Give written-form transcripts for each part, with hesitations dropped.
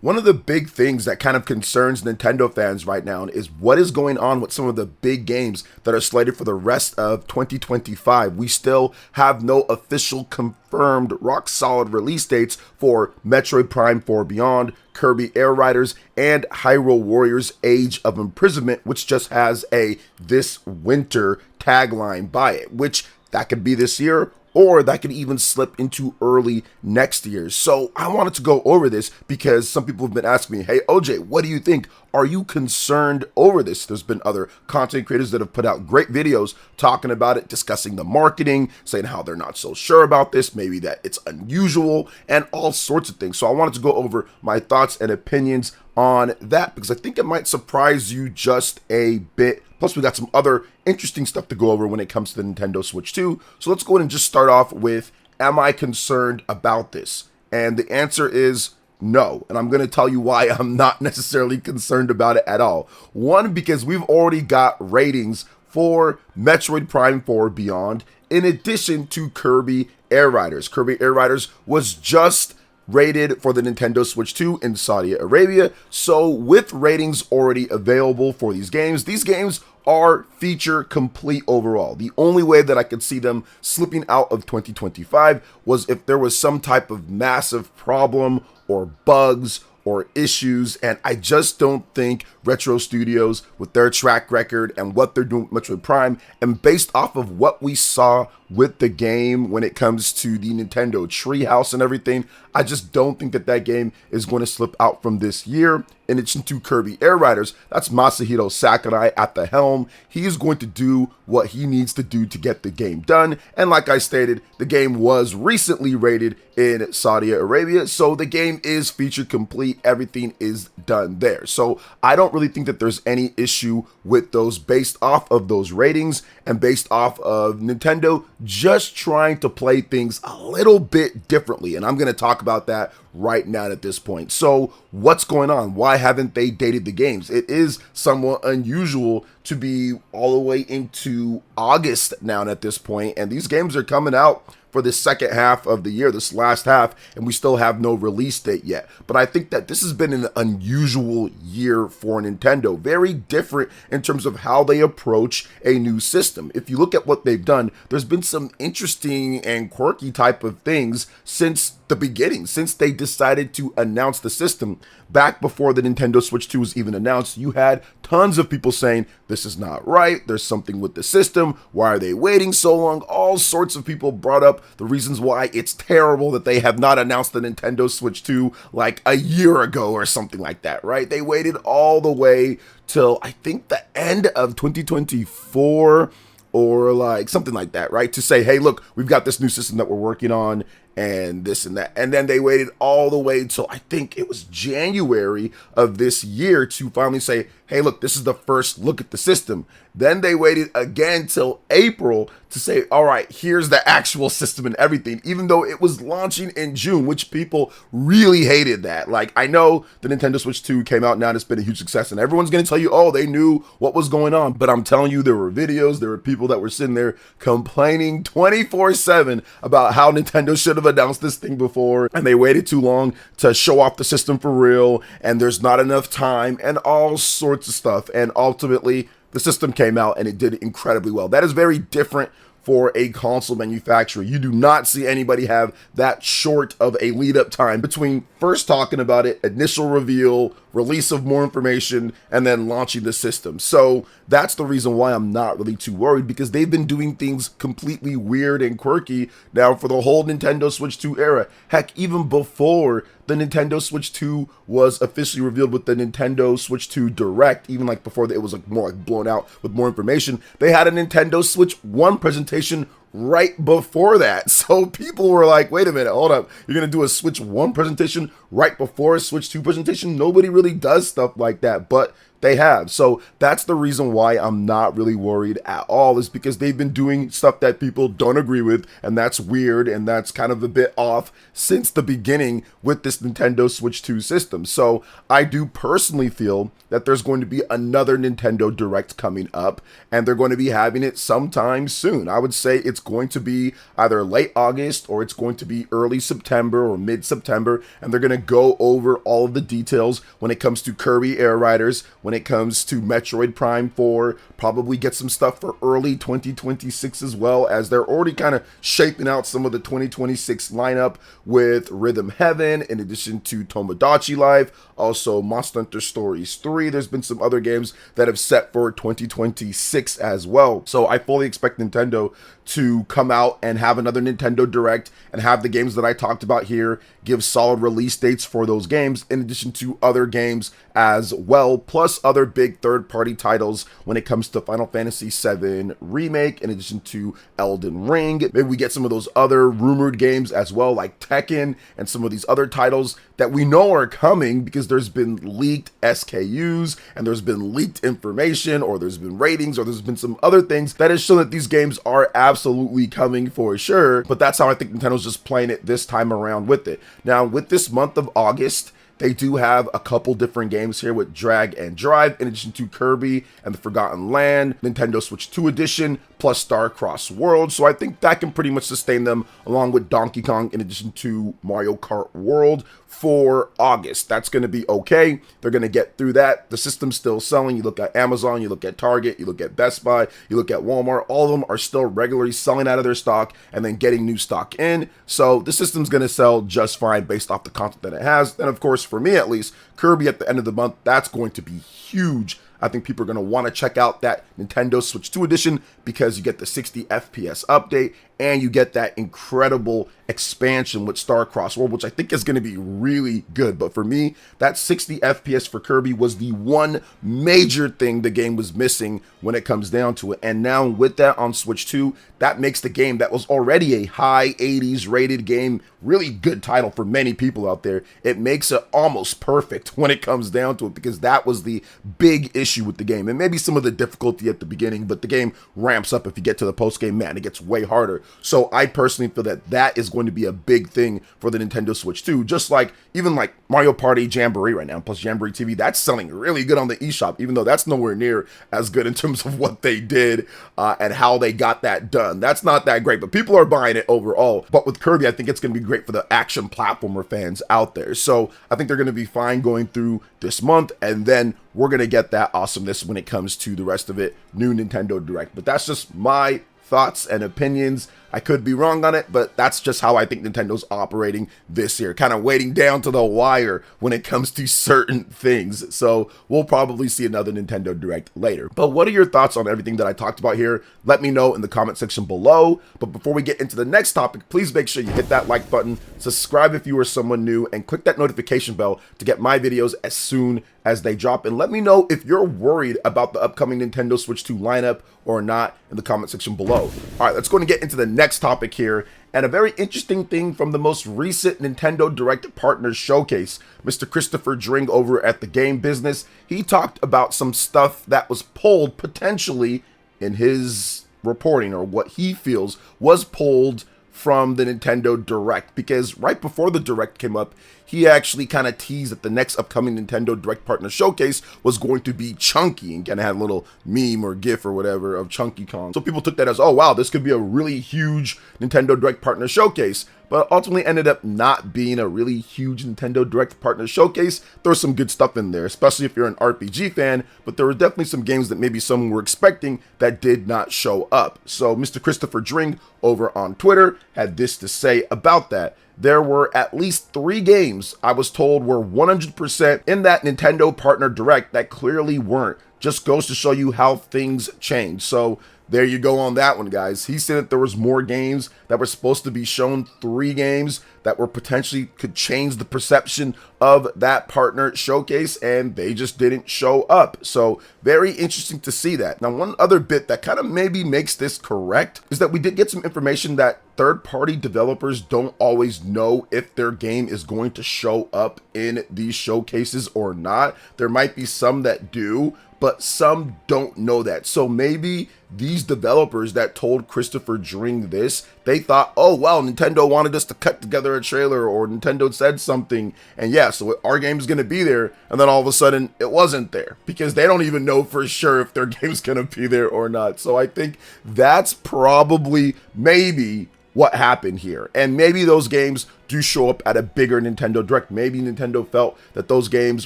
One of the big things that kind of concerns Nintendo fans right now is what is going on with some of the big games that are slated for the rest of 2025. We still have no official confirmed rock solid release dates for Metroid Prime 4 Beyond, Kirby Air Riders, and Hyrule Warriors Age of Imprisonment, which just has a "this winter" tagline by it, which that could be this year, or that could even slip into early next year. So I wanted to go over this because some people have been asking me, hey, OJ, what do you think? Are you concerned over this? There's been other content creators that have put out great videos talking about it, discussing the marketing, saying how they're not so sure about this, maybe that it's unusual, and all sorts of things. So I wanted to go over my thoughts and opinions on that because I think it might surprise you just a bit. Plus, we got some other interesting stuff to go over when it comes to the Nintendo Switch 2. So let's go ahead and just start off with, am I concerned about this? And the answer is no. And I'm going to tell you why I'm not necessarily concerned about it at all. One, because we've already got ratings for Metroid Prime 4 Beyond, in addition to Kirby Air Riders. Kirby Air Riders was just rated for the Nintendo Switch 2 in Saudi Arabia. So with ratings already available for these games are feature complete overall. The only way that I could see them slipping out of 2025 was if there was some type of massive problem or bugs or issues, and I just don't think Retro Studios, with their track record and what they're doing with Metroid Prime, and based off of what we saw with the game when it comes to the Nintendo Treehouse and everything, I just don't think that game is going to slip out from this year. In addition to Kirby Air Riders, that's Masahiro Sakurai at the helm. He is going to do what he needs to do to get the game done. And like I stated, the game was recently rated in Saudi Arabia, so the game is feature complete. Everything is done there. So I don't really think that there's any issue with those based off of those ratings and based off of Nintendo just trying to play things a little bit differently. And I'm going to talk about that right now at this point. So what's going on? Why haven't they dated the games? It is somewhat unusual to be all the way into August now at this point, and these games are coming out for the second half of the year, this last half, and we still have no release date yet. But I think that this has been an unusual year for Nintendo, very different in terms of how they approach a new system. If you look at what they've done, there's been some interesting and quirky type of things since the beginning, since they decided to announce the system. Back before the Nintendo Switch 2 was even announced, you had tons of people saying, this is not right, there's something with the system, why are they waiting so long? All sorts of people brought up the reasons why it's terrible that they have not announced the Nintendo Switch 2 like a year ago or something like that, right? They waited all the way till I think the end of 2024 or like something like that, right? To say, hey, look, we've got this new system that we're working on and this and that. And then they waited all the way till I think it was January of this year to finally say, hey, look, this is the first look at the system. Then they waited again till April to say, all right, here's the actual system and everything, even though it was launching in June, which people really hated that. Like, I know the Nintendo Switch 2 came out now and it's been a huge success, and everyone's going to tell you, oh, they knew what was going on. But I'm telling you, there were videos, there were people that were sitting there complaining 24/7 about how Nintendo should have announced this thing before, and they waited too long to show off the system for real, and there's not enough time, and all sorts of stuff. And ultimately, the system came out and it did incredibly well. That is very different for a console manufacturer. You do not see anybody have that short of a lead up time between first talking about it, initial reveal, release of more information, and then launching the system. So that's the reason why I'm not really too worried, because they've been doing things completely weird and quirky now for the whole Nintendo Switch 2 era. Heck, even before the Nintendo Switch 2 was officially revealed with the Nintendo Switch 2 Direct, even like before it was like more like blown out with more information, they had a Nintendo Switch 1 presentation right before that. So people were like, wait a minute, hold up, you're gonna do a Switch 1 presentation right before a Switch 2 presentation? Nobody really does stuff like that, but they have. So that's the reason why I'm not really worried at all, is because they've been doing stuff that people don't agree with, and that's weird, and that's kind of a bit off since the beginning with this Nintendo Switch 2 system. So I do personally feel that there's going to be another Nintendo Direct coming up, and they're going to be having it sometime soon. I would say it's going to be either late August or it's going to be early September or mid-September, and they're going to go over all of the details when it comes to Kirby Air Riders, when it comes to Metroid Prime 4, probably get some stuff for early 2026 as well, as they're already kind of shaping out some of the 2026 lineup with Rhythm Heaven, in addition to Tomodachi Life, also Monster Hunter Stories 3. There's been some other games that have set for 2026 as well. So I fully expect Nintendo to come out and have another Nintendo Direct and have the games that I talked about here, give solid release dates for those games, in addition to other games as well, plus other big third-party titles when it comes to Final Fantasy VII Remake, in addition to Elden Ring. Maybe we get some of those other rumored games as well, like Tekken, and some of these other titles that we know are coming because there's been leaked SKUs, and there's been leaked information, or there's been ratings, or there's been some other things that has shown that these games are absolutely coming for sure. But that's how I think Nintendo's just playing it this time around with it. Now, with this month of August, they do have a couple different games here with Drag and Drive, in addition to Kirby and the Forgotten Land, Nintendo Switch 2 Edition, plus Star Cross World. So I think that can pretty much sustain them, along with Donkey Kong, in addition to Mario Kart World for August. That's going to be okay. They're going to get through that. The system's still selling. You look at Amazon, you look at Target, you look at Best Buy, you look at Walmart. All of them are still regularly selling out of their stock and then getting new stock in. So the system's going to sell just fine based off the content that it has. And of course, for me at least, Kirby at the end of the month, that's going to be huge. I think people are going to want to check out that Nintendo Switch 2 Edition because you get the 60 FPS update and you get that incredible expansion with Star Cross World, which I think is going to be really good. But for me, that 60 FPS for Kirby was the one major thing the game was missing when it comes down to it. And now with that on Switch 2, that makes the game that was already a high 80s rated game, really good title for many people out there. It makes it almost perfect when it comes down to it, because that was the big issue with the game. And maybe some of the difficulty at the beginning, but the game ramps up if you get to the post game, man, it gets way harder. So I personally feel that that is going to be a big thing for the Nintendo Switch 2, just like even like Mario Party Jamboree right now, plus Jamboree TV, that's selling really good on the eShop, even though that's nowhere near as good in terms of what they did and how they got that done. That's not that great, but people are buying it overall. But with Kirby, I think it's going to be great for the action platformer fans out there. So I think they're going to be fine going through this month, and then we're going to get that awesomeness when it comes to the rest of it, new Nintendo Direct. But that's just my thoughts and opinions. I could be wrong on it, but that's just how I think Nintendo's operating this year, kind of waiting down to the wire when it comes to certain things. So we'll probably see another Nintendo Direct later. But what are your thoughts on everything that I talked about here? Let me know in the comment section below. But before we get into the next topic, please make sure you hit that like button, subscribe if you are someone new, and click that notification bell to get my videos as soon as they drop. And let me know if you're worried about the upcoming Nintendo Switch 2 lineup or not in the comment section below. All right, let's go and get into the next topic here, and a very interesting thing from the most recent Nintendo Direct Partners Showcase. Mr. Christopher Dring over at the Game Business, he talked about some stuff that was pulled potentially in his reporting, or what he feels was pulled from the Nintendo Direct, because right before the Direct came up, he actually kind of teased that the next upcoming Nintendo Direct Partner Showcase was going to be chunky, and kind of had a little meme or gif or whatever of Chunky Kong. So people took that as, oh wow, this could be a really huge Nintendo Direct Partner Showcase. But ultimately ended up not being a really huge Nintendo Direct Partner Showcase. There was some good stuff in there, especially if you're an RPG fan, but there were definitely some games that maybe some were expecting that did not show up. So Mr. Christopher Dring over on Twitter had this to say about that. There were at least 3 games I was told were 100% in that Nintendo Partner Direct that clearly weren't. Just goes to show you how things change. So there you go on that one, guys. He said that there was more games that were supposed to be shown, 3 games that were potentially could change the perception of that partner showcase, and they just didn't show up. So very interesting to see that. Now, one other bit that kind of maybe makes this correct is that we did get some information that third-party developers don't always know if their game is going to show up in these showcases or not. There might be some that do, but some don't know that. So maybe these developers that told Christopher Dring this, they thought, oh, well, Nintendo wanted us to cut together a trailer, or Nintendo said something, and yeah, so our game's going to be there, and then all of a sudden it wasn't there, because they don't even know for sure if their game's going to be there or not. So I think that's probably maybe what happened here. And maybe those games do show up at a bigger Nintendo Direct. Maybe Nintendo felt that those games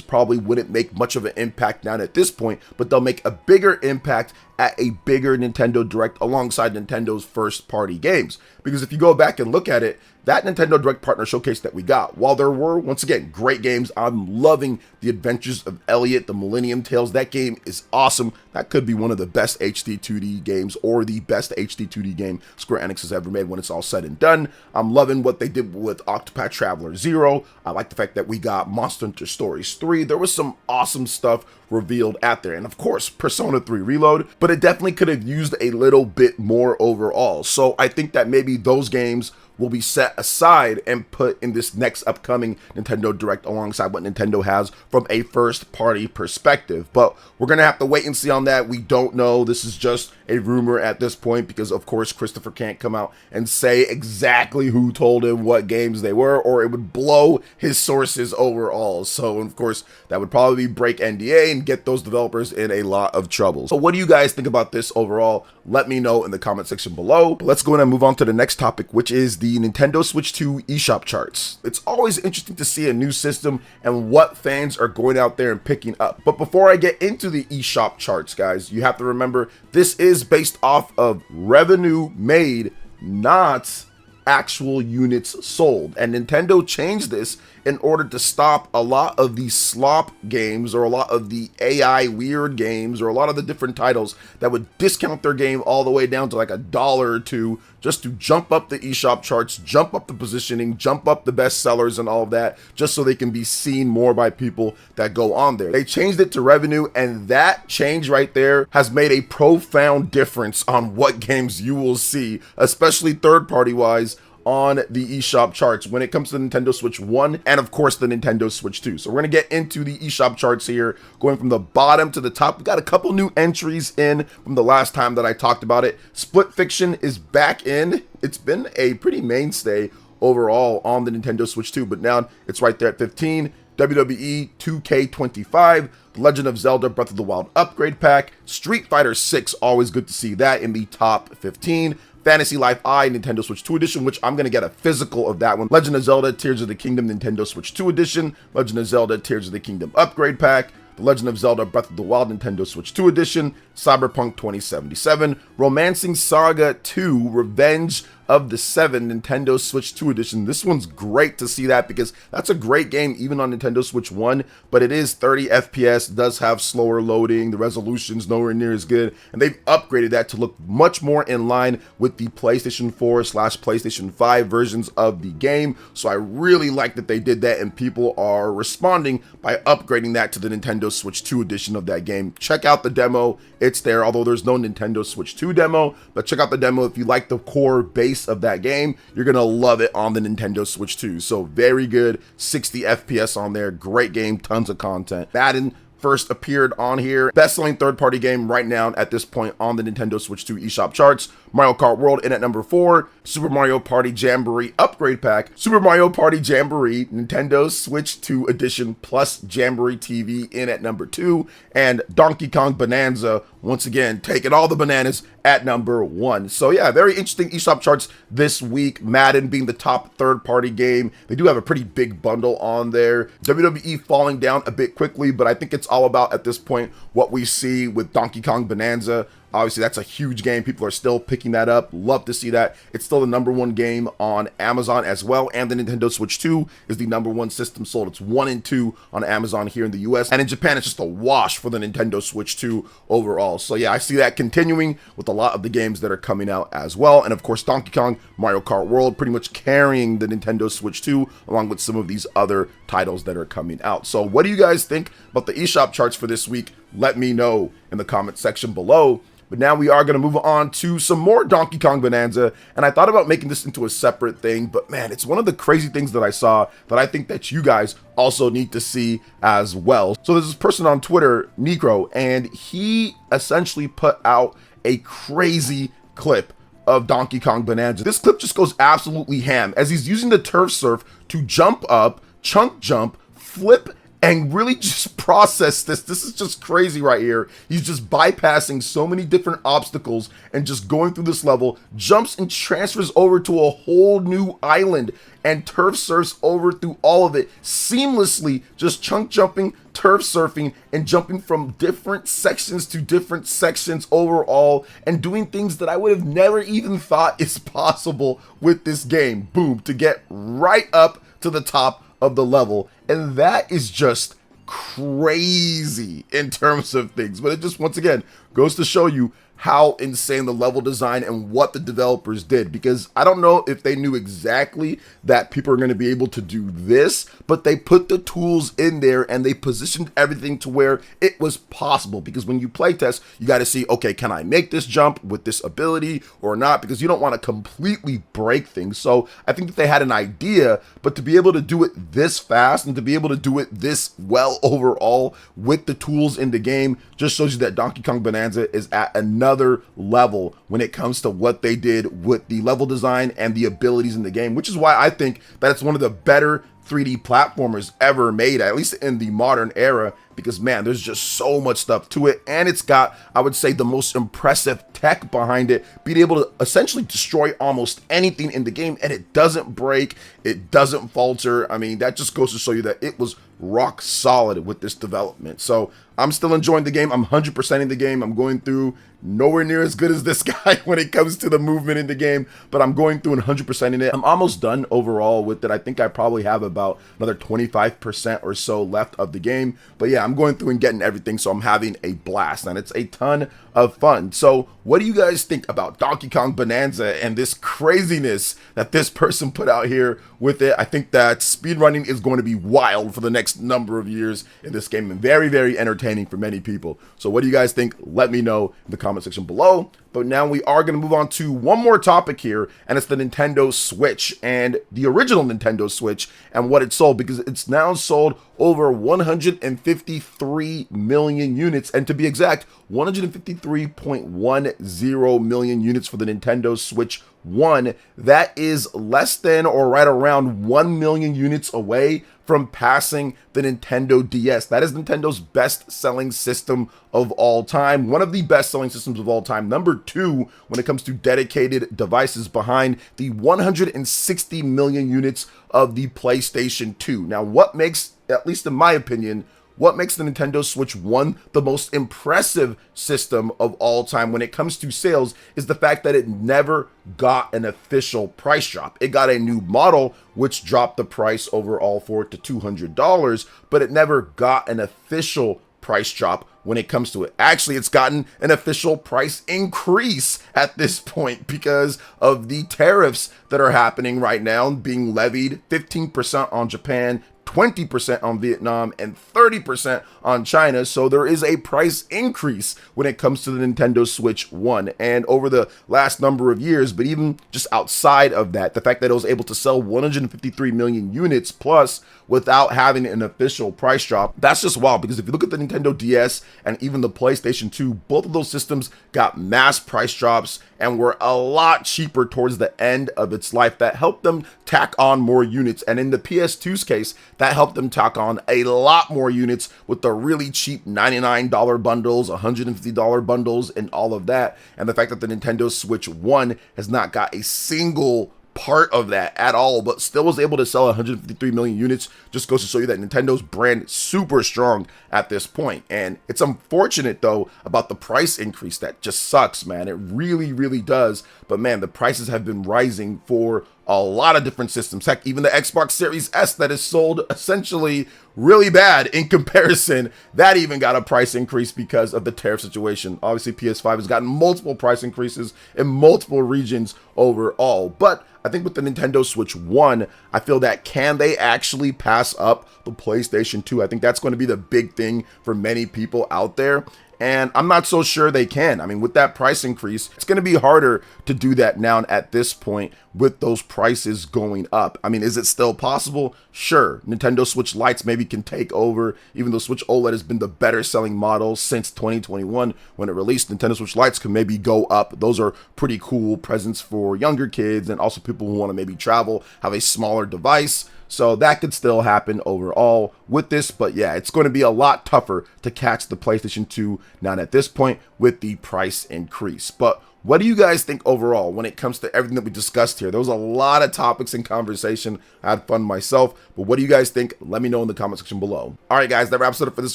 probably wouldn't make much of an impact down at this point, but they'll make a bigger impact at a bigger Nintendo Direct alongside Nintendo's first party games. Because if you go back and look at it, that Nintendo Direct partner showcase that we got, while there were, once again, great games, I'm loving The Adventures of Elliot, the Millennium Tales. That game is awesome. That could be one of the best HD 2D games, or the best HD 2D game Square Enix has ever made when it's all said and done. I'm loving what they did with Octopath Traveler 0. I like the fact that we got Monster Hunter Stories 3. There was some awesome stuff revealed at there. And of course, Persona 3 Reload, but it definitely could have used a little bit more overall. So I think that maybe those games will be set aside and put in this next upcoming Nintendo Direct alongside what Nintendo has from a first party perspective. But we're going to have to wait and see on that. We don't know. This is just a rumor at this point, because of course Christopher can't come out and say exactly who told him what games they were, or it would blow his sources overall. So of course that would probably break NDA and get those developers in a lot of trouble. So what do you guys think about this overall? Let me know in the comment section below. But let's go ahead and move on to the next topic, which is the Nintendo Switch 2 eShop charts. It's always interesting to see a new system and what fans are going out there and picking up. But before I get into the eShop charts, guys, you have to remember this is based off of revenue made, not actual units sold. And Nintendo changed this in order to stop a lot of these slop games, or a lot of the AI weird games, or a lot of the different titles that would discount their game all the way down to like $1 or $2, just to jump up the eShop charts, jump up the positioning, jump up the best sellers and all of that, just so they can be seen more by people that go on there. They changed it to revenue, and that change right there has made a profound difference on what games you will see, especially third-party wise, on the eShop charts when it comes to the Nintendo Switch 1 and of course the Nintendo Switch 2. So we're going to get into the eShop charts here, going from the bottom to the top. We've got a couple new entries in from the last time that I talked about it. Split Fiction is back in. It's been a pretty mainstay overall on the Nintendo Switch 2, but now it's right there at 15. WWE 2K25, The Legend of Zelda Breath of the Wild Upgrade Pack, Street Fighter 6, always good to see that in the top 15. Fantasy Life I Nintendo Switch 2 Edition, which I'm going to get a physical of that one. Legend of Zelda Tears of the Kingdom Nintendo Switch 2 Edition, Legend of Zelda Tears of the Kingdom Upgrade Pack, The Legend of Zelda Breath of the Wild Nintendo Switch 2 Edition, Cyberpunk 2077, Romancing Saga 2 Revenge of the Seven Nintendo Switch 2 Edition. This one's great to see that, because that's a great game even on Nintendo Switch 1, but it is 30 FPS, does have slower loading, the resolution's nowhere near as good, and they've upgraded that to look much more in line with the PlayStation 4/PlayStation 5 versions of the game. So I really like that they did that, and people are responding by upgrading that to the Nintendo Switch 2 Edition of that game. Check out the demo, it's there, although there's no Nintendo Switch 2 demo, but check out the demo if you like the core base of that game. You're gonna love it on the Nintendo Switch 2. So very good, 60 FPS on there, great game, tons of content. Madden first appeared on here. Best-selling third-party game right now at this point on the Nintendo Switch 2 eShop charts. Mario Kart World in at number 4. Super Mario Party Jamboree Upgrade Pack. Super Mario Party Jamboree Nintendo Switch 2 Edition plus Jamboree TV in at number 2. And Donkey Kong Bananza, once again, taking all the bananas at number 1. So yeah, very interesting eShop charts this week. Madden being the top third-party game. They do have a pretty big bundle on there. WWE falling down a bit quickly, but I think it's all about, at this point, what we see with Donkey Kong Bananza. Obviously, that's a huge game. People are still picking that up. Love to see that. It's still the #1 game on Amazon as well. And the Nintendo Switch 2 is the #1 system sold. It's 1 and 2 on Amazon here in the US. And in Japan, it's just a wash for the Nintendo Switch 2 overall. So yeah, I see that continuing with a lot of the games that are coming out as well. And of course, Donkey Kong, Mario Kart World pretty much carrying the Nintendo Switch 2 along with some of these other titles that are coming out. So what do you guys think about the eShop charts for this week? Let me know in the comment section below. But now we are going to move on to some more Donkey Kong Bonanza. And I thought about making this into a separate thing. But man, it's one of the crazy things that I saw that I think that you guys also need to see as well. So there's this person on Twitter, Necro, and he essentially put out a crazy clip of Donkey Kong Bonanza. This clip just goes absolutely ham as he's using the turf surf to jump up, chunk jump, flip, and really just process this. This is just crazy right here. He's just bypassing so many different obstacles and just going through this level, jumps and transfers over to a whole new island and turf surfs over through all of it seamlessly, just chunk jumping, turf surfing, and jumping from different sections to different sections overall, and doing things that I would have never even thought is possible with this game. Boom, to get right up to the top of the level. And that is just crazy in terms of things. But it just, once again, goes to show you how insane the level design and what the developers did, because I don't know if they knew exactly that people are going to be able to do this, but they put the tools in there and they positioned everything to where it was possible. Because when you play test, you got to see, okay, can I make this jump with this ability or not? Because you don't want to completely break things. So I think that they had an idea, but to be able to do it this fast and to be able to do it this well overall with the tools in the game just shows you that Donkey Kong Bonanza is at another level when it comes to what they did with the level design and the abilities in the game, which is why I think that it's one of the better 3D platformers ever made, at least in the modern era, because man, there's just so much stuff to it, and it's got, I would say, the most impressive tech behind it, being able to essentially destroy almost anything in the game, and it doesn't break, it doesn't falter. I mean, that just goes to show you that it was rock solid with this development. So I'm still enjoying the game. I'm 100% in the game. I'm going through nowhere near as good as this guy when it comes to the movement in the game, but I'm going through 100% in it. I'm almost done overall with it. I think I probably have about another 25% or so left of the game. But yeah, I'm going through and getting everything, so I'm having a blast, and it's a ton of fun. So what do you guys think about Donkey Kong Bonanza and this craziness that this person put out here with it? I think that speedrunning is going to be wild for the next number of years in this game, and very, very entertaining for many people. So what do you guys think? Let me know in the comment section below. But now we are going to move on to one more topic here, and it's the Nintendo Switch and the original Nintendo Switch and what it sold, because it's now sold over 153 million units, and to be exact, 153.10 million units for the Nintendo Switch 1. That is less than or right around 1 million units away from passing the Nintendo DS. That is Nintendo's best-selling system of all time. One of the best-selling systems of all time. Number 2 when it comes to dedicated devices, behind the 160 million units of the PlayStation 2. Now, what makes, at least in my opinion, what makes the Nintendo Switch 1 the most impressive system of all time when it comes to sales is the fact that it never got an official price drop. It got a new model, which dropped the price overall for it to $200, but it never got an official price drop when it comes to it. Actually, it's gotten an official price increase at this point because of the tariffs that are happening right now, being levied 15% on Japan, 20% on Vietnam, and 30% on China. So there is a price increase when it comes to the Nintendo Switch 1. And over the last number of years, but even just outside of that, the fact that it was able to sell 153 million units plus without having an official price drop, that's just wild. Because if you look at the Nintendo DS and even the PlayStation 2, both of those systems got mass price drops and were a lot cheaper towards the end of its life. That helped them tack on more units. And in the PS2's case, that helped them tack on a lot more units with the really cheap $99 bundles, $150 bundles, and all of that. And the fact that the Nintendo Switch 1 has not got a single part of that at all, but still was able to sell 153 million units. Just goes to show you that Nintendo's brand is super strong at this point. And it's unfortunate though about the price increase. That just sucks, man. It really, really does. But man, the prices have been rising for a lot of different systems. Heck, even the Xbox Series S that is sold essentially really bad in comparison, that even got a price increase because of the tariff situation. Obviously, PS5 has gotten multiple price increases in multiple regions overall. But I think with the Nintendo Switch 1, I feel that can they actually pass up the PlayStation 2? I think that's going to be the big thing for many people out there. And I'm not so sure they can. I mean, with that price increase, it's going to be harder to do that now at this point with those prices going up. I mean, is it still possible? Sure. Nintendo Switch Lites maybe can take over, even though Switch OLED has been the better selling model since 2021 when it released. Nintendo Switch Lites can maybe go up. Those are pretty cool presents for younger kids and also people who want to maybe travel, have a smaller device. So that could still happen overall with this, but yeah, it's going to be a lot tougher to catch the PlayStation 2 now at this point with the price increase. But what do you guys think overall when it comes to everything that we discussed here? There was a lot of topics in conversation. I had fun myself, but what do you guys think? Let me know in the comment section below. All right, guys, that wraps it up for this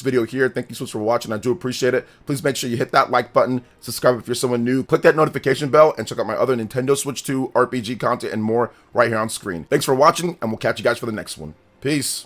video here. Thank you so much for watching. I do appreciate it. Please make sure you hit that like button, subscribe if you're someone new, click that notification bell, and check out my other Nintendo Switch 2 RPG content and more right here on screen. Thanks for watching, and we'll catch you guys for the next one. Peace.